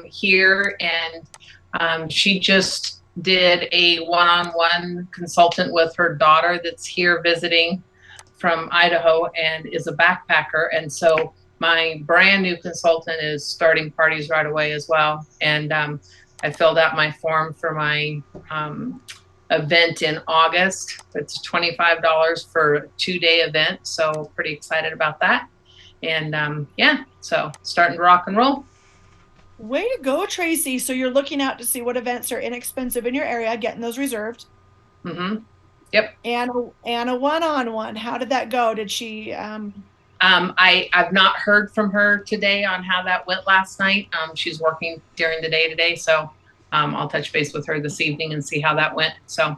here, and she just did a one-on-one consultant with her daughter that's here visiting from Idaho and is a backpacker. And so my brand new consultant is starting parties right away as well. And I filled out my form for my event in August. It's $25 for a 2-day event. So pretty excited about that. And yeah, so starting to rock and roll. Way to go, Tracy. So you're looking out to see what events are inexpensive in your area, getting those reserved. Mm-hmm. Yep. And a one-on-one. How did that go? Did she I've not heard from her today on how that went last night. She's working during the day today, so I'll touch base with her this evening and see how that went. So,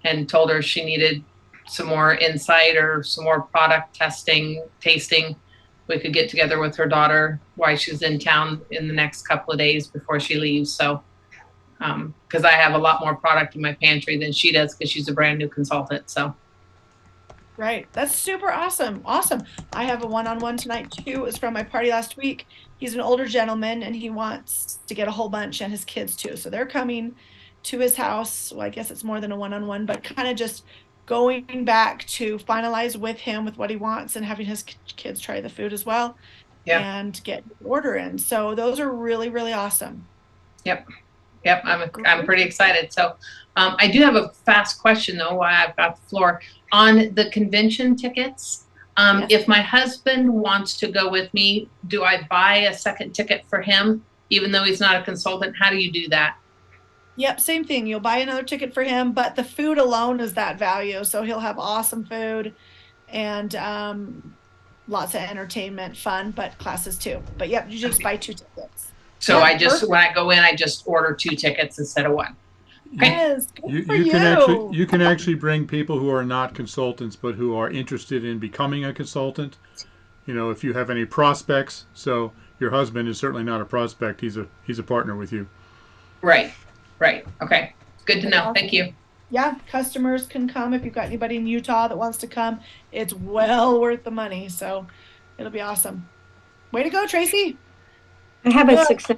and told her she needed some more insight or some more product testing, tasting. We could get together with her daughter while she's in town in the next couple of days before she leaves. So, because I have a lot more product in my pantry than she does because she's a brand new consultant. So. Right. That's super awesome. Awesome. I have a one-on-one tonight too. It was from my party last week. He's an older gentleman and he wants to get a whole bunch and his kids too. So they're coming to his house. Well, I guess it's more than a one-on-one, but kind of just going back to finalize with him with what he wants and having his kids try the food as well Yeah. and get the order in. So those are really, really awesome. Yep. Yep, I'm pretty excited. So I do have a fast question though, while I've got the floor. On the convention tickets, Yes. if my husband wants to go with me, do I buy a second ticket for him, even though he's not a consultant? How do you do that? Yep, same thing. You'll buy another ticket for him, but the food alone is that value. So he'll have awesome food and lots of entertainment, fun, but classes too. But yep, you just buy 2 tickets. So Yeah, I just, perfect. when I go in, I just order 2 tickets instead of 1. Okay. Yes, good for You can actually bring people who are not consultants but who are interested in becoming a consultant. You know, if you have any prospects, so your husband is certainly not a prospect, he's a partner with you. Right. Right. Okay. Good to That's know. Thank awesome. you. Yeah, customers can come if you've got anybody in Utah that wants to come. It's well worth the money, so it'll be awesome. Way to go, Tracy. I have a Good. success.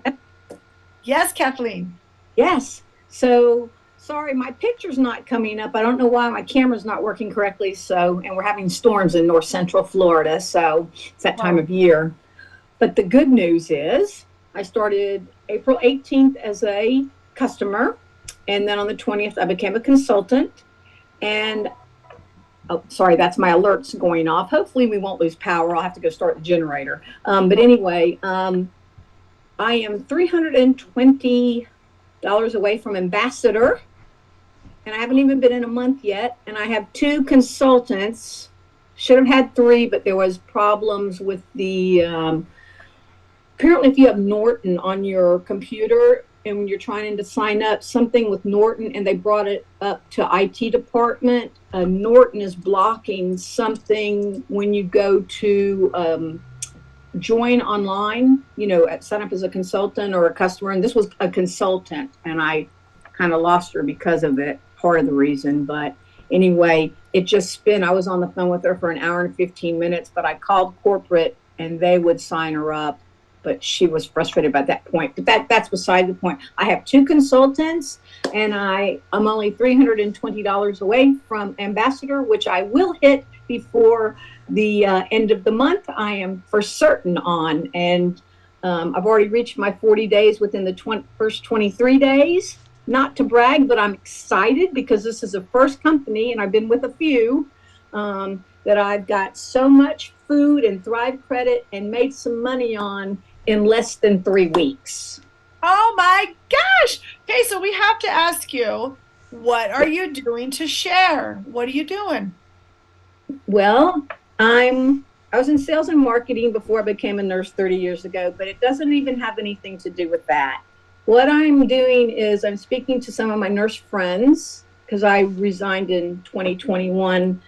Yes, Kathleen. Yes. So sorry, my picture's not coming up. I don't know why my camera's not working correctly. So, and we're having storms in north central Florida. So it's that time Wow. of year. But the good news is I started April 18th as a customer. And then on the 20th, I became a consultant. And oh, sorry, that's my alerts going off. Hopefully, we won't lose power. I'll have to go start the generator. But anyway, I am $320 away from ambassador, and I haven't even been in a month yet. And I have 2 consultants. Should have had 3, but there was problems with the. Apparently, if you have Norton on your computer and when you're trying to sign up, something with Norton, and they brought it up to IT department. Norton is blocking something when you go to. Join online, you know, sign up as a consultant or a customer. And this was a consultant, and I kind of lost her because of it, part of the reason. But anyway, it just spin. I was on the phone with her for an hour and 15 minutes, but I called corporate and they would sign her up. But she was frustrated by that point. But that's beside the point. I have 2 consultants, and I'm only $320 away from ambassador, which I will hit before the end of the month. I am for certain on, and I've already reached my 40 days within the first 23 days. Not to brag, but I'm excited because this is the first company, and I've been with a few, that I've got so much food and Thrive credit and made some money on in less than 3 weeks. Oh my gosh. Okay, so we have to ask you, what are you doing to share? What are you doing? Well, I was in sales and marketing before I became a nurse 30 years ago, but it doesn't even have anything to do with that. What I'm doing is I'm speaking to some of my nurse friends because I resigned in 2021.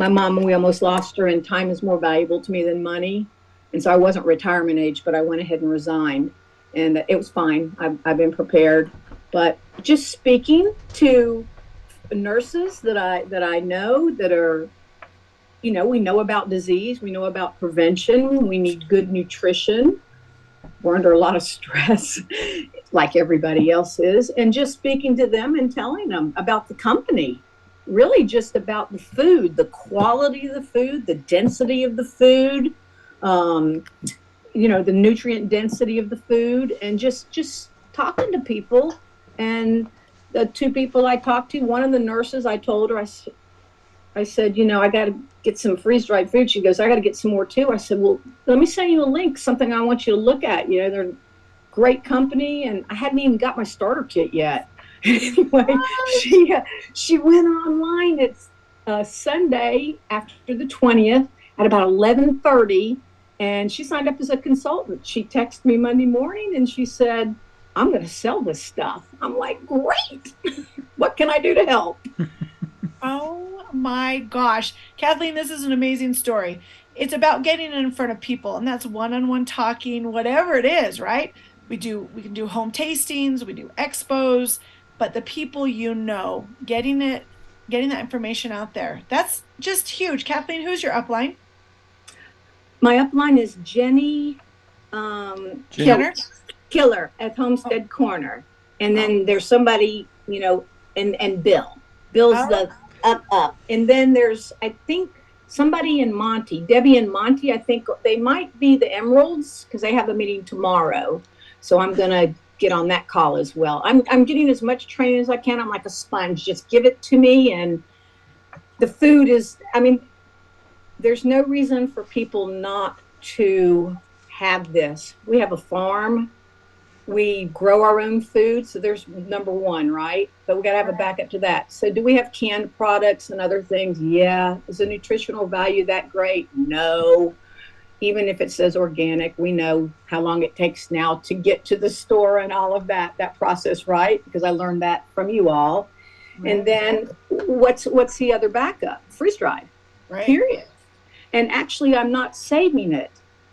My mom, we almost lost her, and time is more valuable to me than money. And so I wasn't retirement age, but I went ahead and resigned, and it was fine. I've been prepared, but just speaking to nurses that I know that are, you know, we know about disease, we know about prevention, we need good nutrition. we're under a lot of stress, like everybody else is, and just speaking to them and telling them about the company, really just about the food, the quality of the food, the density of the food, the nutrient density of the food, and just talking to people. And the two people I talked to, one of the nurses, I told her, I said, I got to get some freeze-dried food. She goes, I got to get some more too. I said, well, let me send you a link, something I want you to look at. They're a great company, and I hadn't even got my starter kit yet. Anyway, she went online. It's Sunday after the 20th at about 11:30, and she signed up as a consultant. She texted me Monday morning, and she said, I'm going to sell this stuff. I'm like, great. What can I do to help? Oh my gosh. Kathleen, this is an amazing story. It's about getting in front of people, and that's one-on-one talking, whatever it is, right? We can do home tastings, we do expos, but the people getting that information out there. That's just huge. Kathleen, who's your upline? My upline is Jenny Killer at Homestead Corner. And then there's somebody, and Bill. Bill's the up. And then there's, I think, somebody in Monty, Debbie and Monty. I think they might be the Emeralds because they have a meeting tomorrow. So I'm going to get on that call as well. I'm getting as much training as I can. I'm like a sponge. Just give it to me. And the food is, there's no reason for people not to have this. We have a farm. We grow our own food. So there's number one, right? But we got to have a backup to that. So do we have canned products and other things? Yeah. Is the nutritional value that great? No. Even if it says organic, we know how long it takes now to get to the store and all of that process, right? Because I learned that from you all. Right. And then what's the other backup? Freeze-dried, right. Period. And actually, I'm not saving it.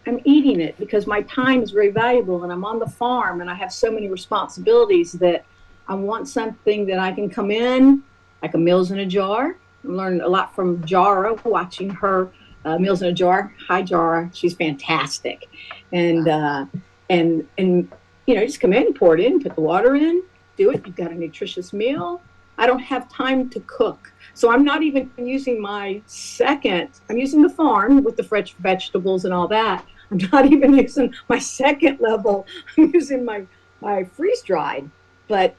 I'm eating it because my time is very valuable, and I'm on the farm, and I have so many responsibilities that I want something that I can come in, like a Meals in a Jar. I'm learning a lot from Jara, watching her Meals in a Jar. Hi, Jara. She's fantastic. And just come in, pour it in, put the water in, do it. You've got a nutritious meal. I don't have time to cook. So I'm not even using I'm using the farm with the fresh vegetables and all that. I'm not even using my second level. I'm using my freeze-dried. But,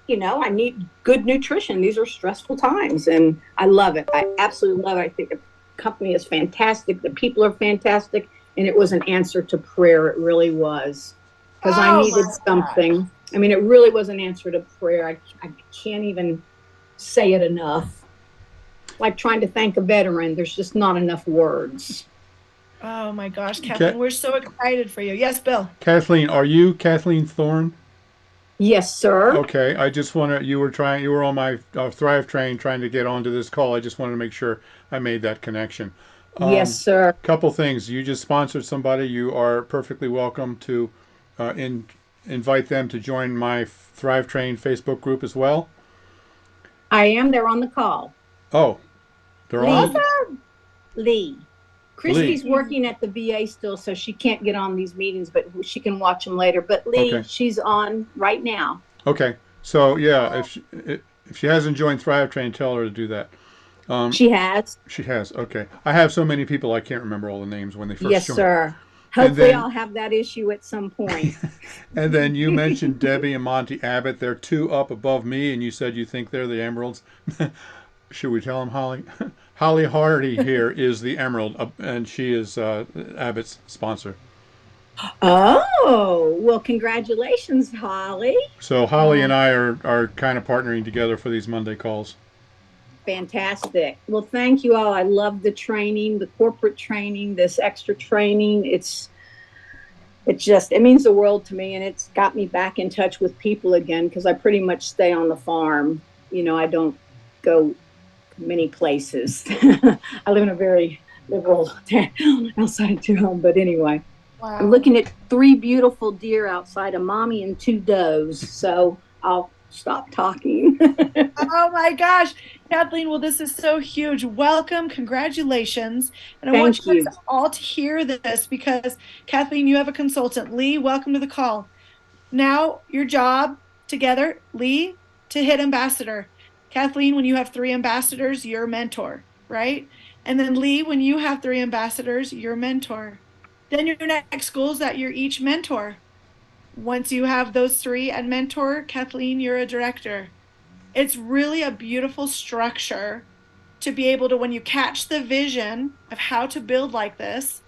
I need good nutrition. These are stressful times, and I love it. I absolutely love it. I think the company is fantastic. The people are fantastic, and it was an answer to prayer. It really was, because I needed something. It really was an answer to prayer. I can't even say it enough. Like trying to thank a veteran, there's just not enough words. Oh my gosh, Kathleen, we're so excited for you. Yes, Bill. Kathleen, are you Kathleen Thorne? Yes, sir. Okay, I just you were on my Thrive train trying to get onto this call. I just wanted to make sure I made that connection. Yes, sir. Couple things. You just sponsored somebody. You are perfectly welcome to invite them to join my Thrive Train Facebook group as well. I am. They're on the call. Oh, they're on. Lee. Christy's working at the VA still, so she can't get on these meetings, but she can watch them later. But Lee, okay. She's on right now. Okay. So, yeah, if she hasn't joined Thrive Train, tell her to do that. She has. She has. Okay. I have so many people, I can't remember all the names when they first joined. Yes, sir. Hopefully I'll have that issue at some point. And then you mentioned Debbie and Monty Abbott. They're two up above me, and you said you think they're the Emeralds. Should we tell them, Holly? Holly Hardy here is the Emerald, and she is Abbott's sponsor. Oh, well, congratulations, Holly. So Holly and I are kind of partnering together for these Monday calls. Fantastic. Well, thank you all. I love the training, the corporate training, this extra training. It means the world to me, and it's got me back in touch with people again, because I pretty much stay on the farm. I don't go many places. I live in a very liberal town outside town, but anyway. Wow. I'm looking at 3 beautiful deer outside, a mommy and 2 does. So I'll stop talking. Oh my gosh, Kathleen, well, this is so huge. Welcome, congratulations. And I want Thank you you. guys all to hear this because, Kathleen, you have a consultant. Lee, welcome to the call. Now, your job together, Lee, to hit ambassador. Kathleen, when you have 3 ambassadors, you're mentor, right? And then Lee, when you have 3 ambassadors, you're mentor. Then your next goal is that you're each mentor. Once you have those 3 and mentor, Kathleen, you're a director. It's really a beautiful structure to be able to, when you catch the vision of how to build like this,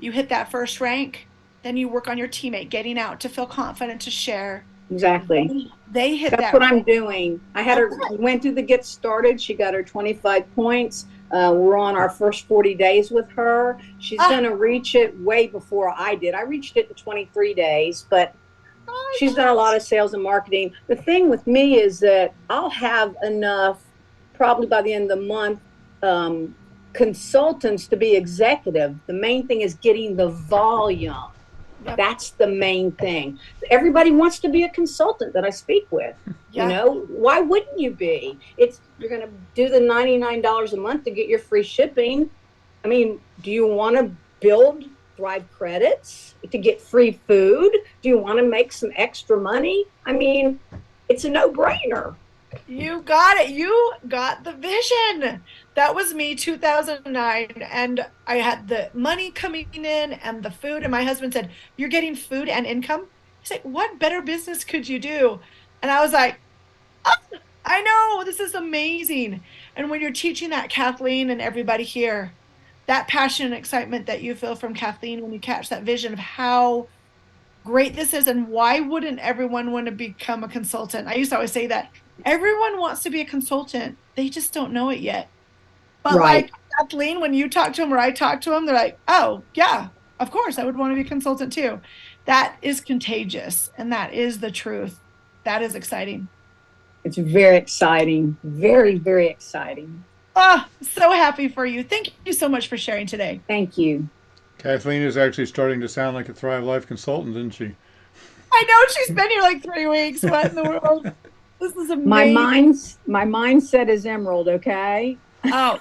you hit that first rank, then you work on your teammate getting out to feel confident to share. Exactly. They hit That's that what I'm rank. doing. I had her, we went through the get started. She got her 25 points. We're on our first 40 days with her. She's going to reach it way before I did. I reached it in 23 days, but she's done a lot of sales and marketing. The thing with me is that I'll have enough probably by the end of the month consultants to be executive. The main thing is getting the volume. Yep. That's the main thing. Everybody wants to be a consultant that I speak with. Yeah. You know, why wouldn't you be? You're going to do the $99 a month to get your free shipping. I mean, do you want to build Thrive credits to get free food? Do you want to make some extra money? I mean, it's a no-brainer. You got it. You got the vision. That was me, 2009. And I had the money coming in and the food. And my husband said, "You're getting food and income?" He's like, "What better business could you do?" And I was like, "Oh, I know, this is amazing." And when you're teaching that, Kathleen and everybody here, that passion and excitement that you feel from Kathleen when you catch that vision of how great this is and why wouldn't everyone want to become a consultant? I used to always say that everyone wants to be a consultant, they just don't know it yet. But Right. like Kathleen, when you talk to them or I talk to them, they're like, "Oh yeah, of course I would want to be a consultant too." That is contagious, and that is the truth. That is exciting. It's very exciting. Very, very exciting. Oh, so happy for you. Thank you so much for sharing today. Thank you. Kathleen is actually starting to sound like a Thrive Life consultant, isn't she? I know she's been here like 3 weeks. What in the world? This is My amazing. mindset is emerald, okay? Oh,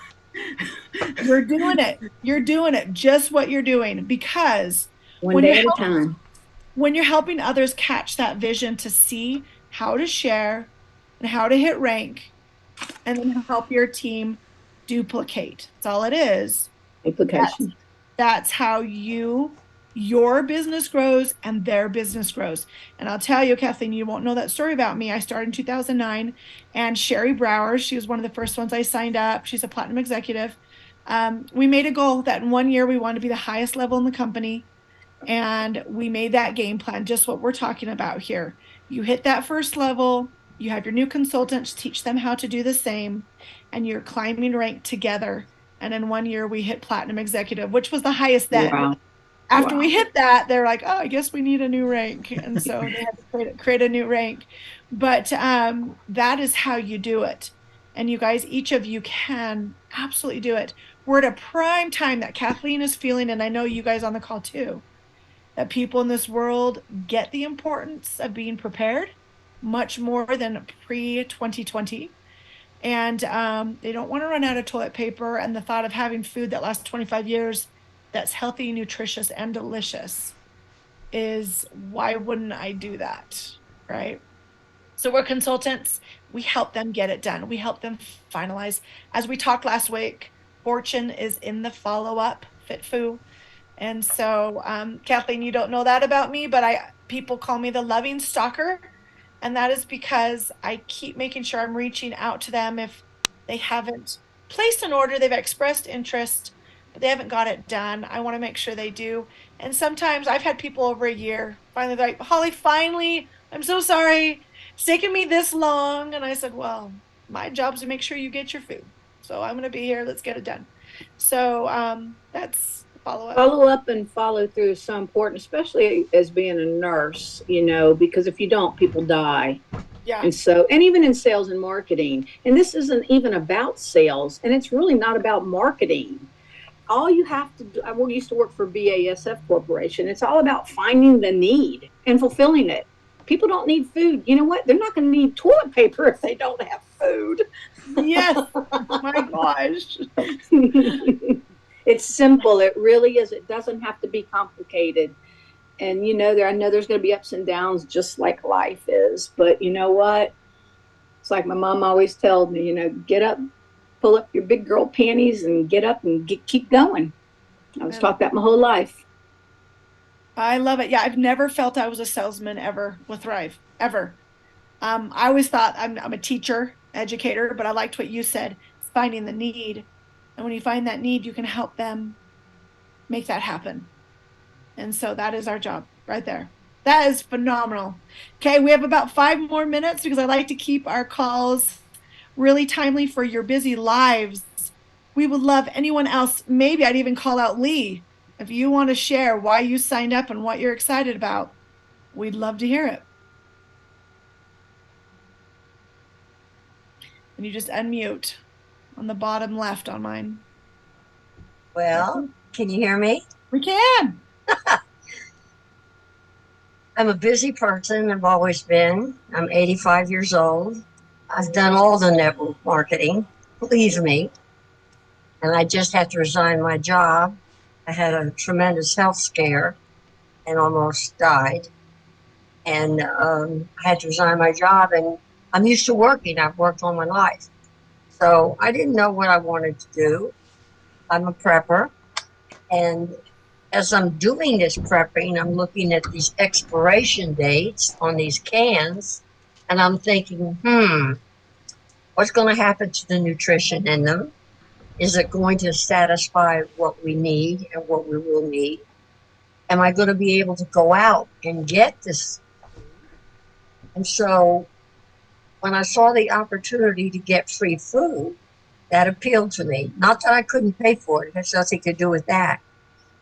you're doing it. You're doing it. Just what you're doing. Because One when day you're at a time. when you're helping others catch that vision to see how to share and how to hit rank, and then help your team duplicate. That's all it is. Implication. That's how your business grows and their business grows. And I'll tell you, Kathleen, you won't know that story about me. I started in 2009, and Sherry Brower, she was one of the first ones I signed up. She's a platinum executive. We made a goal that in 1 year we wanted to be the highest level in the company. And we made that game plan, just what we're talking about here. You hit that first level, you have your new consultants teach them how to do the same, and you're climbing rank together. And in 1 year, we hit platinum executive, which was the highest then. Wow. After Wow. we hit that, they're like, "Oh, I guess we need a new rank." And so they had to create a new rank. But that is how you do it. And you guys, each of you can absolutely do it. We're at a prime time that Kathleen is feeling, and I know you guys on the call too, that people in this world get the importance of being prepared much more than pre-2020. And they don't want to run out of toilet paper. And the thought of having food that lasts 25 years that's healthy, nutritious, and delicious is, why wouldn't I do that, right? So we're consultants. We help them get it done. We help them finalize. As we talked last week, Fortune is in the follow-up, FitFu. And so, Kathleen, you don't know that about me, but people call me the loving stalker. And that is because I keep making sure I'm reaching out to them if they haven't placed an order, they've expressed interest, but they haven't got it done. I want to make sure they do. And sometimes I've had people over a year finally like, "Holly, finally, I'm so sorry. It's taken me this long." And I said, "Well, my job's to make sure you get your food. So I'm going to be here. Let's get it done." So that's follow up. Follow up and follow through is so important, especially as being a nurse, you know, because if you don't, people die. Yeah. And so, and even in sales and marketing, and this isn't even about sales, and it's really not about marketing. All you have to do, I used to work for BASF Corporation. It's all about finding the need and fulfilling it. people don't need food. You know what? They're not going to need toilet paper if they don't have food. Yes. My gosh. It's simple. It really is. It doesn't have to be complicated. And I know there's going to be ups and downs just like life is. But you know what? It's like my mom always told me, get up, pull up your big girl panties and get up and keep going. I was taught that my whole life. I love it. Yeah, I've never felt I was a salesman ever with Thrive, ever. I always thought I'm a teacher, educator, but I liked what you said, it's finding the need. And when you find that need, you can help them make that happen. And so that is our job right there. That is phenomenal. Okay, we have about 5 more minutes because I like to keep our calls really timely for your busy lives. We would love anyone else. Maybe I'd even call out Lee. If you want to share why you signed up and what you're excited about, we'd love to hear it. And you just unmute on the bottom left on mine. Well, can you hear me? We can. I'm a busy person. I've always been. I'm 85 years old. I've done all the network marketing, believe me. And I just had to resign my job. I had a tremendous health scare and almost died. And I had to resign my job, and I'm used to working. I've worked all my life. So I didn't know what I wanted to do. I'm a prepper. And as I'm doing this prepping, I'm looking at these expiration dates on these cans, and I'm thinking, what's going to happen to the nutrition in them? Is it going to satisfy what we need and what we will need? Am I going to be able to go out and get this? And so when I saw the opportunity to get free food, that appealed to me. Not that I couldn't pay for it. It has nothing to do with that.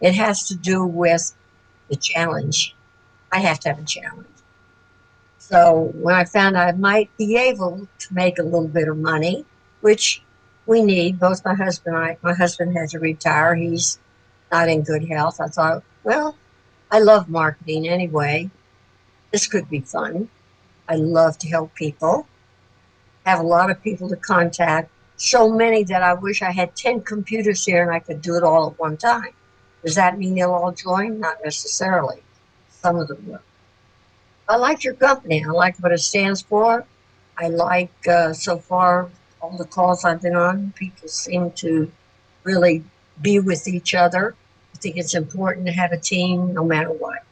It has to do with the challenge. I have to have a challenge. So when I found I might be able to make a little bit of money, which we need, both my husband and I, my husband had to retire. He's not in good health. I thought, well, I love marketing anyway. This could be fun. I love to help people, have a lot of people to contact, so many that I wish I had 10 computers here and I could do it all at one time. Does that mean they'll all join? Not necessarily. Some of them will. I like your company. I like what it stands for. I like, so far, all the calls I've been on, people seem to really be with each other. I think it's important to have a team no matter what.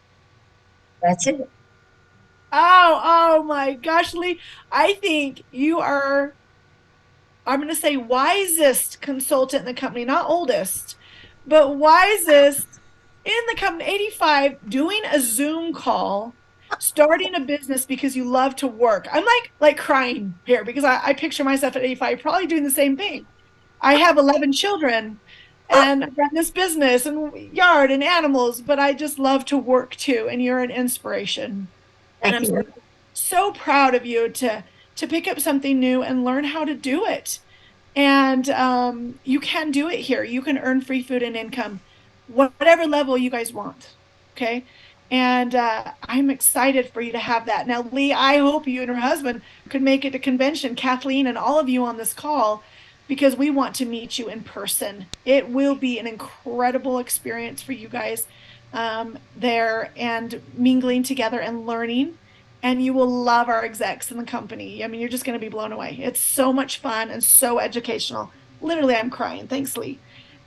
That's it. Oh my gosh, Lee. I think you are, I'm going to say wisest consultant in the company, not oldest, but wisest in the company, 85, doing a Zoom call, starting a business because you love to work. I'm like crying here because I picture myself at 85, probably doing the same thing. I have 11 children and I run this business and yard and animals, but I just love to work too. And you're an inspiration. And Thank I'm you. so proud of you to pick up something new and learn how to do it. And you can do it here. You can earn free food and income, whatever level you guys want. Okay. And I'm excited for you to have that. Now, Lee, I hope you and your husband could make it to convention, Kathleen and all of you on this call, because we want to meet you in person. It will be an incredible experience for you guys there and mingling together and learning. And you will love our execs in the company. I mean, you're just going to be blown away. It's so much fun and so educational. Literally, I'm crying. Thanks, Lee.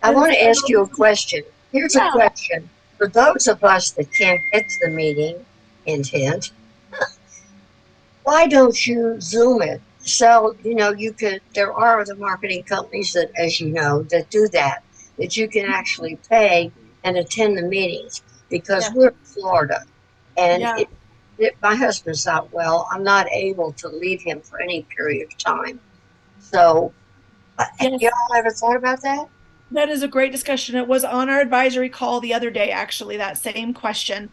I And want to ask you a so, question. Here's a yeah, question. For those of us that can't get to the meeting, intent, why don't you Zoom it? So, you could, there are other marketing companies that, as you know, that do that you can actually pay and attend the meetings because yeah, we're in Florida. And yeah. my husband's not well. I'm not able to leave him for any period of time. So, Yes, y'all ever thought about that? that is a great discussion. It was on our advisory call the other day, actually, that same question.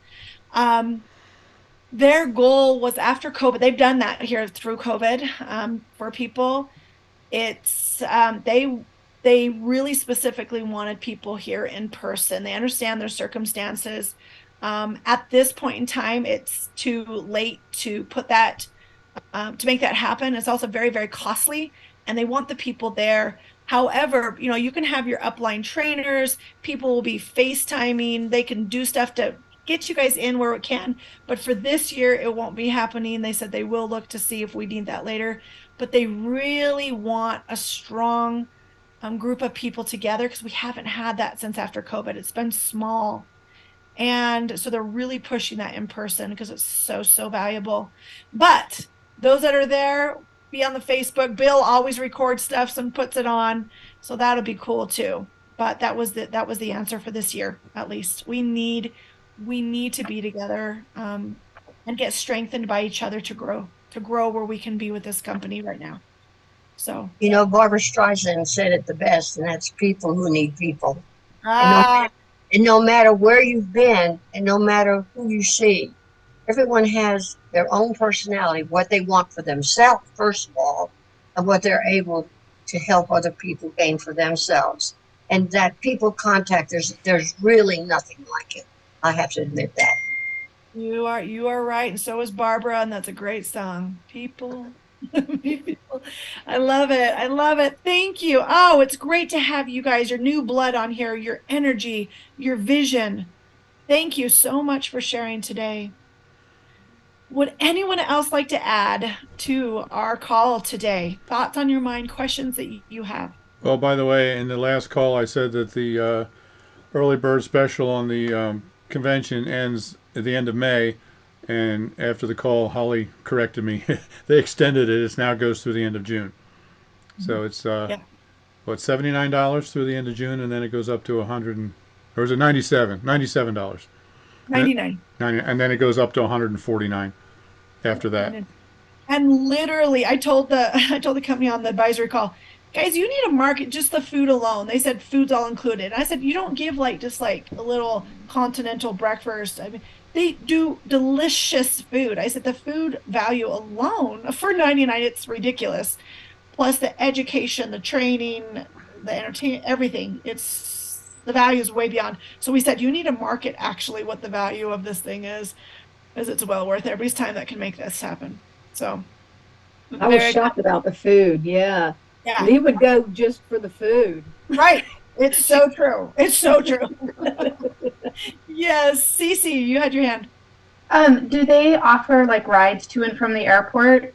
Their goal was after COVID, they've done that here through COVID for people. It's they really specifically wanted people here in person. They understand their circumstances. At this point in time, it's too late to put that, to make that happen. It's also very, very costly, and they want the people there. However, you can have your upline trainers, people will be FaceTiming, they can do stuff to get you guys in where it can. But for this year, it won't be happening. They said they will look to see if we need that later. But they really want a strong group of people together because we haven't had that since after COVID. It's been small. And so they're really pushing that in person because it's so, so valuable. But those that are there, be on the Facebook. Bill always records stuff and puts it on. So that'll be cool too. But that was the answer for this year, at least. We need to be together and get strengthened by each other to grow where we can be with this company right now. So Barbara Streisand said it the best, and that's people who need people. ah, And no matter where you've been and no matter who you see, everyone has their own personality, what they want for themselves, first of all, and what they're able to help other people gain for themselves. And that people contact, there's really nothing like it. I have to admit that. you are right, and so is Barbara, and that's a great song. People. People. I love it. I love it. Thank you. Oh, it's great to have you guys, your new blood on here, your energy, your vision. Thank you so much for sharing today. Would anyone else like to add to our call today? Thoughts on your mind, questions that you have? Well, by the way, in the last call, I said that the early bird special on the convention ends at the end of May. And after the call, Holly corrected me. They extended it. It now goes through the end of June. So it's Yeah. $79 through the end of June, and then it goes up to 100 or is it $97? $99. And then it goes up to 149 after that. And literally, I told the company on the advisory call, guys, you need to market just the food alone. They said food's all included. And I said, you don't give just a little continental breakfast. I mean, they do delicious food. I said the food value alone for 99, it's ridiculous. Plus the education, the training, the entertainment, everything. The value is way beyond. So we said you need to market actually what the value of this thing is, because it's well worth everybody's time that can make this happen. So I was shocked about the food. Yeah. Yeah. Lee would go just for the food. Right. It's so true. It's so true. Yes. Cece, you had your hand. Do they offer rides to and from the airport?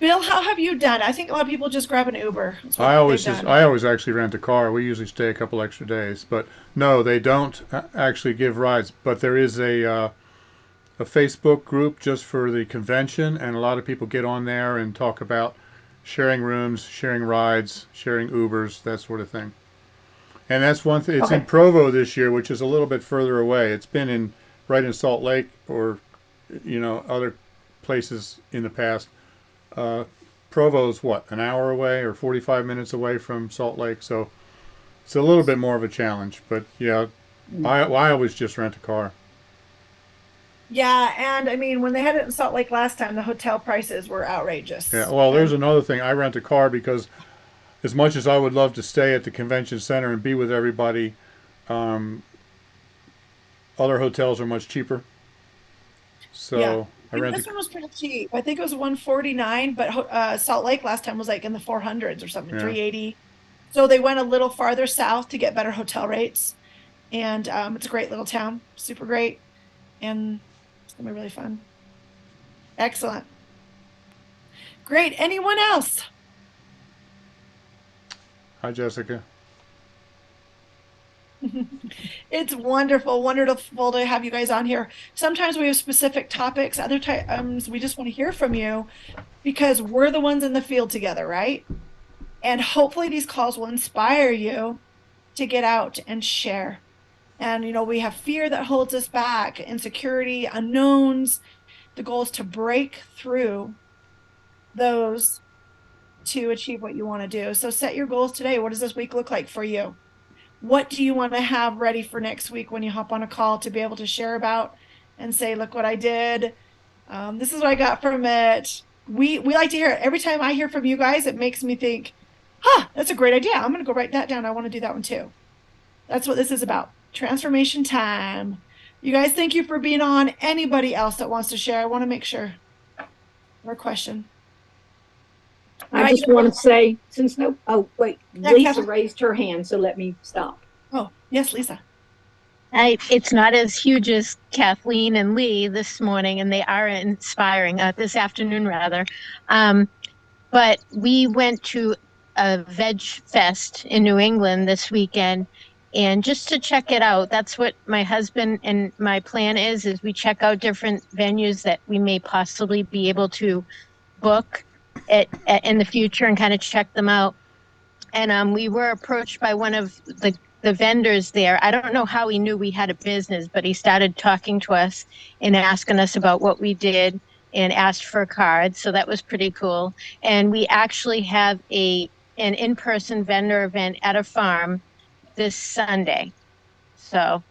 Bill, how have you done? I think a lot of people just grab an Uber. I always actually rent a car. We usually stay a couple extra days, but no, they don't actually give rides. But there is a Facebook group just for the convention, and a lot of people get on there and talk about sharing rooms, sharing rides, sharing Ubers, that sort of thing. And that's one thing. It's in Provo this year, which is a little bit further away. It's been right in Salt Lake or other places in the past. Provo's an hour away or 45 minutes away from Salt Lake, so it's a little bit more of a challenge. But yeah, I always just rent a car. Yeah, and I mean, when they had it in Salt Lake last time, the hotel prices were outrageous. Yeah, well, there's another thing. I rent a car because as much as I would love to stay at the convention center and be with everybody, other hotels are much cheaper. So Yeah. I rent This one was pretty cheap. I think it was $149, but Salt Lake last time was in the 400s or something, Yeah. 380. So they went a little farther south to get better hotel rates. And it's a great little town, super great. And it's going to be really fun. Excellent. Great. Anyone else? Hi, Jessica. It's wonderful, wonderful to have you guys on here. Sometimes we have specific topics. Other times we just want to hear from you because we're the ones in the field together, right? And hopefully these calls will inspire you to get out and share. And, we have fear that holds us back, insecurity, unknowns. The goal is to break through those to achieve what you want to do. So set your goals today. What does this week look like for you? What do you want to have ready for next week when you hop on a call to be able to share about and say, look what I did. This is what I got from it. We like to hear it. Every time I hear from you guys, it makes me think, that's a great idea. I'm going to go write that down. I want to do that one too. That's what this is about. Transformation time. You guys, thank you for being on. Anybody else that wants to share? I want to make sure. Or question. I just want to say, since oh, wait, Yeah, Lisa Catherine. raised her hand, so let me stop. Oh, yes, Lisa. It's not as huge as Kathleen and Lee this morning, and they are inspiring, this afternoon rather. But we went to a veg fest in New England this weekend, and just to check it out, that's what my husband and my plan is we check out different venues that we may possibly be able to book in the future and kind of check them out. And we were approached by one of the vendors there. I don't know how he knew we had a business, but he started talking to us and asking us about what we did and asked for a card. So that was pretty cool. And we actually have an in-person vendor event at a farm this Sunday. So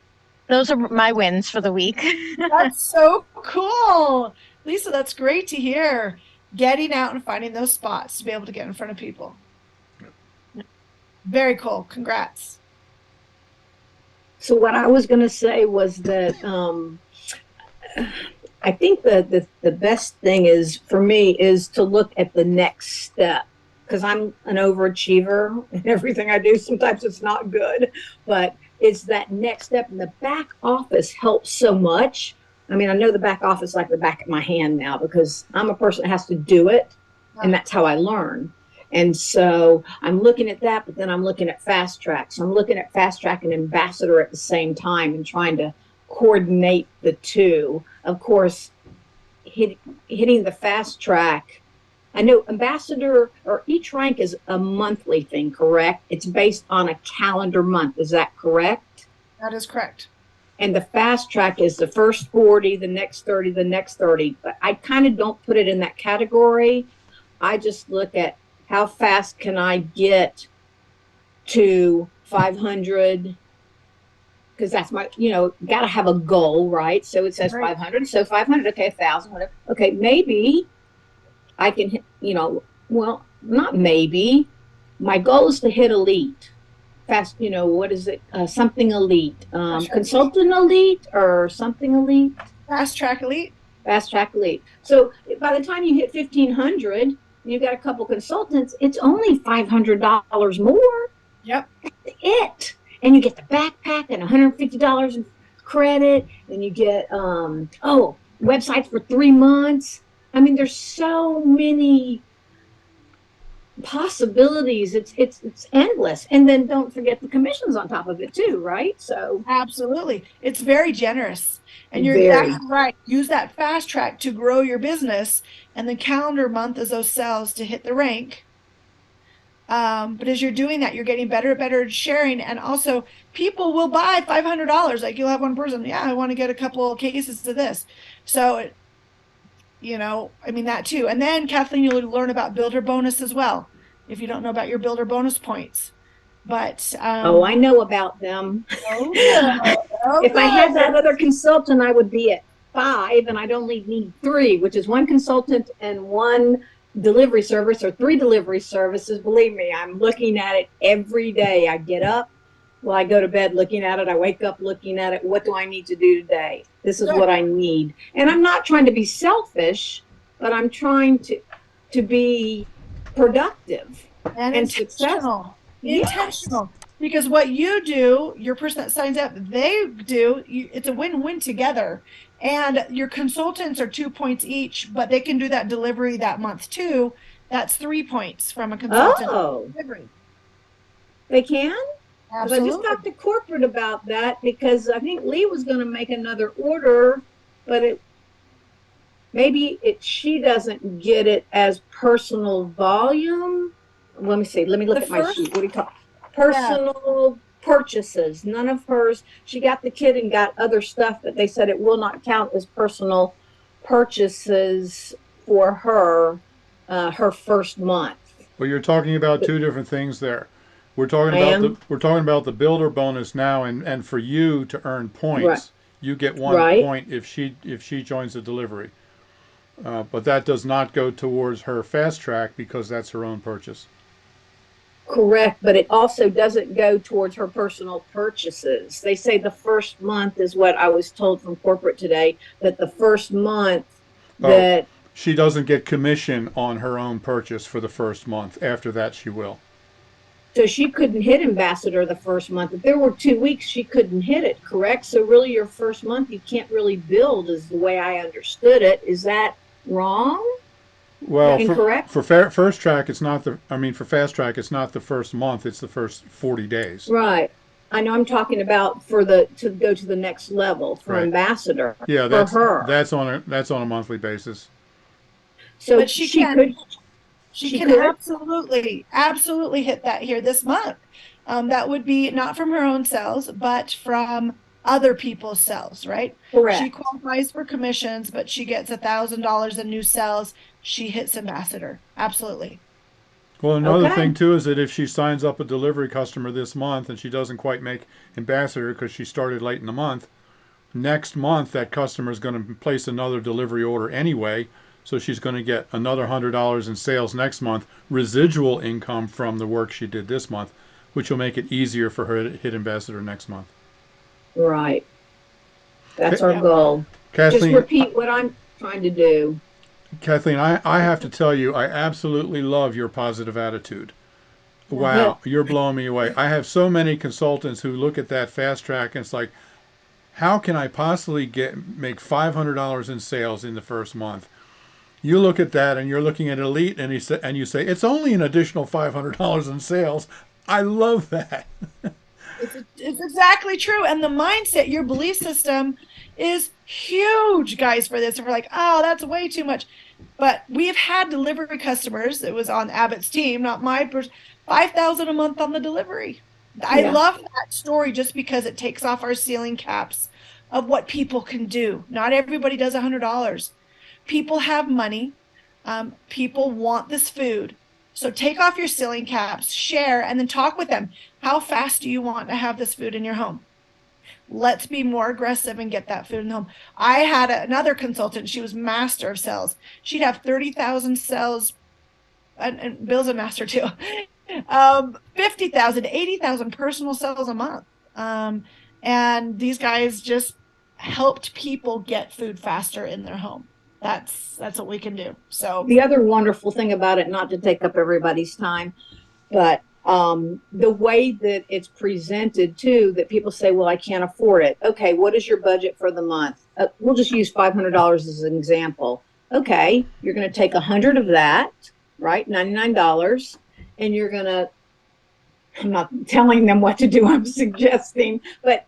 those are my wins for the week. That's so cool. Lisa, that's great to hear. Getting out and finding those spots to be able to get in front of people. Very cool. Congrats. So what I was going to say was that I think the best thing is for me is to look at the next step, because I'm an overachiever and everything I do, sometimes it's not good, but it's that next step. And the back office helps so much. I mean, I know the back office like the back of my hand now because I'm a person that has to do it, and that's how I learn. And so I'm looking at that, but then I'm looking at Fast Track. So I'm looking at Fast Track and Ambassador at the same time and trying to coordinate the two. Of course, hitting the Fast Track. I know Ambassador or each rank is a monthly thing, correct? It's based on a calendar month. Is that correct? That is correct. And the Fast Track is the first 40, the next 30, the next 30. But I kind of don't put it in that category. I just look at how fast can I get to 500? Because that's my, got to have a goal, right? So it says 500. So 500, okay, 1,000, whatever. Okay, maybe I can, well, not maybe. My goal is to hit elite. Fast, what is it? Something elite. Consultant elite or something elite? Fast Track Elite. Fast Track Elite. So by the time you hit 1,500, you got a couple consultants, it's only $500 more. Yep. That's it. And you get the backpack and $150 in credit, and you get websites for 3 months. I mean, there's so many possibilities. It's endless. And then don't forget the commissions on top of it too, right? So absolutely. It's very generous. And you're exactly right. Use that Fast Track to grow your business, and the calendar month is those sales to hit the rank. But as you're doing that, you're getting better at sharing, and also people will buy $500. Like you'll have one person, yeah, I want to get a couple of cases of this. So, that too. And then Kathleen, you'll learn about builder bonus as well, if you don't know about your builder bonus points. But I know about them. If I had that other consultant, I would be at 5, and I'd only need 3, which is 1 consultant and 1 delivery service, or 3 delivery services. Believe me, I'm looking at it every day. I get up, I go to bed looking at it. I wake up looking at it. What do I need to do today? This is what I need. And I'm not trying to be selfish, but I'm trying to be productive and successful. Intentional. Because what you do, your person that signs up, they do, it's a win-win together. And your consultants are 2 points each, but they can do that delivery that month too. That's 3 points from a consultant delivery. They can? Absolutely. I just talked to corporate about that because I think Lee was going to make another order, but she doesn't get it as personal volume. Let me see. Let me look at my sheet. What do you call it? Personal purchases. None of hers. She got the kit and got other stuff, but they said it will not count as personal purchases for her first month. Well, you're talking about 2 different things there. We're talking about the builder bonus now, and for you to earn points, you get 1 point if she joins the delivery. But that does not go towards her Fast Track because that's her own purchase. Correct, but it also doesn't go towards her personal purchases. They say the first month is what I was told from corporate today, that the first month Oh. that, She doesn't get commission on her own purchase for the first month. After that, she will. so she couldn't hit ambassador the first month. If there were 2 weeks, she couldn't hit it, correct? So really your first month, you can't really build is the way I understood it. Is that wrong? Well, Incorrect? for first track, it's not the. I mean, for fast track, it's not the first month. It's the first 40 days. Right. I know I'm talking about to go to the next level for Right. ambassador. Yeah, for her. that's on a monthly basis. So But she can- could. She She can could? absolutely hit that here this month. That would be not from her own sales, but from other people's sales, right? Correct. She qualifies for commissions, but she gets $1,000 in new sales. She hits ambassador. Absolutely. Well, another Okay. thing too is that if she signs up a delivery customer this month and she doesn't quite make ambassador because she started late in the month, next month that customer is going to place another delivery order anyway. So she's going to get another $100 in sales next month, residual income from the work she did this month, which will make it easier for her to hit ambassador next month. Right. That's our Yeah. goal. Just Kathleen, repeat what I'm trying to do. Kathleen, I have to tell you, I absolutely love your positive attitude. Wow, you're blowing me away. I have so many consultants who look at that fast track and it's like, how can I possibly make $500 in sales in the first month? You look at that and you're looking at Elite and you say it's only an additional $500 in sales. I love that. It's exactly true. And the mindset, your belief system is huge, guys, for this. And we're like, oh, that's way too much. But we've had delivery customers. It was on Abbott's team, not my 5,000 a month on the delivery. I Yeah. love that story just because it takes off our ceiling caps of what people can do. Not everybody does $100. People have money. People want this food. So take off your ceiling caps, share, and then talk with them. How fast do you want to have this food in your home? Let's be more aggressive and get that food in the home. I had another consultant. She was master of sales. She'd have 30,000 sales, and Bill's a master too. 50,000, 80,000 personal sales a month. And these guys just helped people get food faster in their home. That's what we can do. So The other wonderful thing about it, not to take up everybody's time, but the way that it's presented too, that people say, well, I can't afford it. Okay, what is your budget for the month? We'll just use $500 as an example. Okay, you're going to take 100 of that, right? $99. And you're going to, I'm not telling them what to do, I'm suggesting, but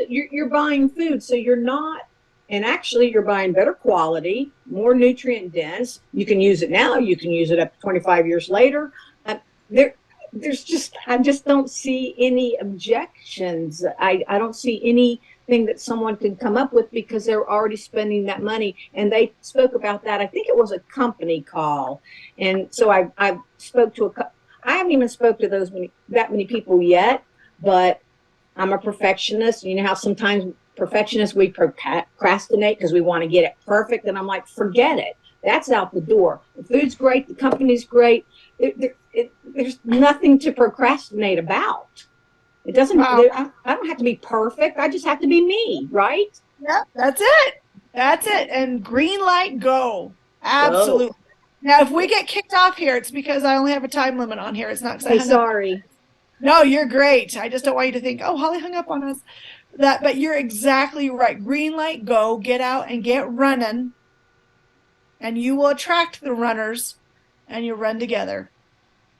you're buying food. So you're not, and actually you're buying better quality, more nutrient dense. You can use it now. You can use it up to 25 years later. I just don't see any objections. I don't see anything that someone can come up with because they're already spending that money. And they spoke about that. I think it was a company call. And so I spoke to I haven't even spoke to that many people yet, but I'm a perfectionist. You know how sometimes perfectionists, we procrastinate because we want to get it perfect. And I'm like, forget it. That's out the door. The food's great. The company's great. There's nothing to procrastinate about. It doesn't. I don't have to be perfect. I just have to be me, right? yeah, that's it. That's it. And green light, go. Absolutely. Go. Now, if we get kicked off here, it's because I only have a time limit on here. It's not because I hung sorry. Up. No, you're great. I just don't want you to think, oh, Holly hung up on us. But you're exactly right. Green light, go. Get out and get running. And you will attract the runners and you run together.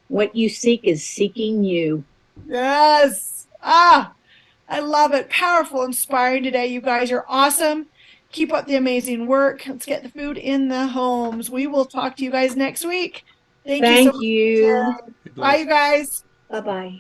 What you seek is seeking you. Yes. I love it. Powerful, inspiring today. You guys are awesome. Keep up the amazing work. Let's get the food in the homes. We will talk to you guys next week. Thank you so much. You. Bye, you guys. Bye-bye.